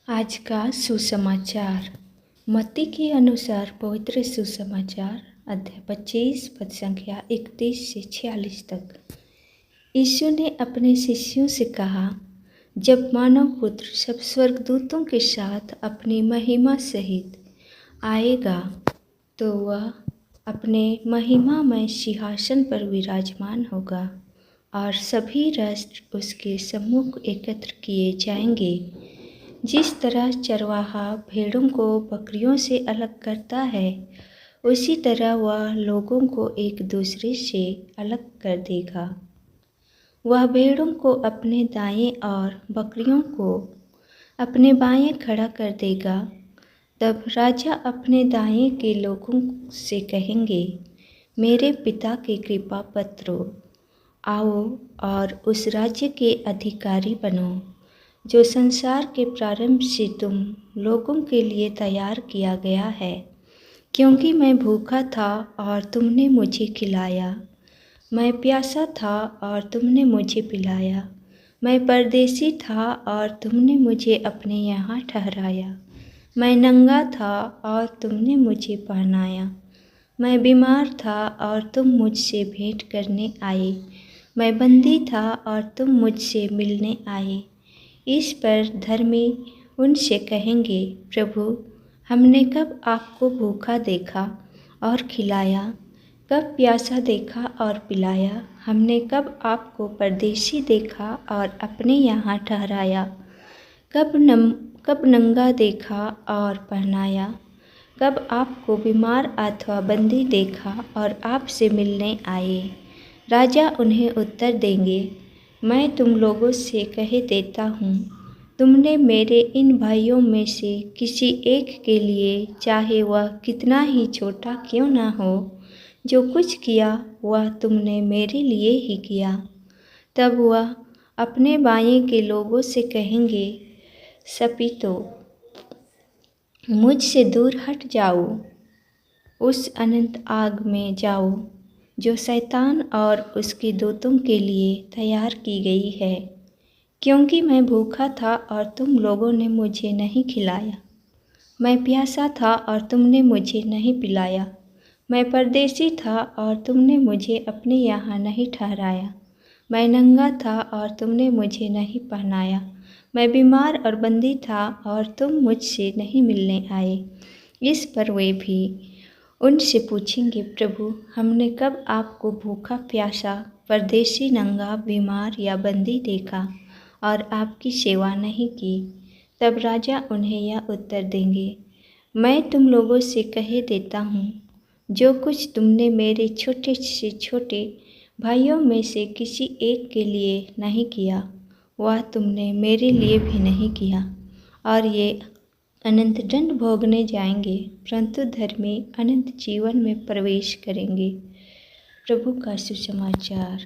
आज का सुसमाचार। मत्ती के अनुसार पवित्र सुसमाचार अध्याय 25 पद संख्या 31 से 46 तक। यीशु ने अपने शिष्यों से कहा, जब मानव पुत्र सब स्वर्गदूतों के साथ अपनी महिमा सहित आएगा तो वह अपने महिमामय सिंहासन पर विराजमान होगा और सभी राष्ट्र उसके सम्मुख एकत्र किए जाएंगे। जिस तरह चरवाहा भेड़ों को बकरियों से अलग करता है, उसी तरह वह लोगों को एक दूसरे से अलग कर देगा। वह भेड़ों को अपने दाएं और बकरियों को अपने बाएं खड़ा कर देगा। तब राजा अपने दाएं के लोगों से कहेंगे, मेरे पिता के कृपा पत्रों, आओ और उस राज्य के अधिकारी बनो जो संसार के प्रारंभ से तुम लोगों के लिए तैयार किया गया है। क्योंकि मैं भूखा था और तुमने मुझे खिलाया, मैं प्यासा था और तुमने मुझे पिलाया, मैं परदेशी था और तुमने मुझे अपने यहाँ ठहराया, मैं नंगा था और तुमने मुझे पहनाया, मैं बीमार था और तुम मुझसे भेंट करने आए, मैं बंदी था और तुम मुझसे मिलने आए। इस पर धर्मी उनसे कहेंगे, प्रभु, हमने कब आपको भूखा देखा और खिलाया, कब प्यासा देखा और पिलाया? हमने कब आपको परदेशी देखा और अपने यहाँ ठहराया? कब नंगा देखा और पहनाया? कब आपको बीमार अथवा बंदी देखा और आपसे मिलने आए? राजा उन्हें उत्तर देंगे, मैं तुम लोगों से कह देता हूँ, तुमने मेरे इन भाइयों में से किसी एक के लिए, चाहे वह कितना ही छोटा क्यों ना हो, जो कुछ किया वह तुमने मेरे लिए ही किया। तब वह अपने बाएं के लोगों से कहेंगे, सपीतो, मुझसे दूर हट जाओ, उस अनंत आग में जाओ जो शैतान और उसके दूतों के लिए तैयार की गई है। क्योंकि मैं भूखा था और तुम लोगों ने मुझे नहीं खिलाया, मैं प्यासा था और तुमने मुझे नहीं पिलाया, मैं परदेशी था और तुमने मुझे अपने यहाँ नहीं ठहराया, मैं नंगा था और तुमने मुझे नहीं पहनाया, मैं बीमार और बंदी था और तुम मुझसे नहीं मिलने आए। इस पर वे भी उनसे पूछेंगे, प्रभु, हमने कब आपको भूखा, प्यासा, परदेशी, नंगा, बीमार या बंदी देखा और आपकी सेवा नहीं की? तब राजा उन्हें यह उत्तर देंगे, मैं तुम लोगों से कह देता हूँ, जो कुछ तुमने मेरे छोटे से छोटे भाइयों में से किसी एक के लिए नहीं किया, वह तुमने मेरे लिए भी नहीं किया। और ये अनंत दंड भोगने जाएंगे, परंतु धर्मी अनंत जीवन में प्रवेश करेंगे। प्रभु का सुसमाचार।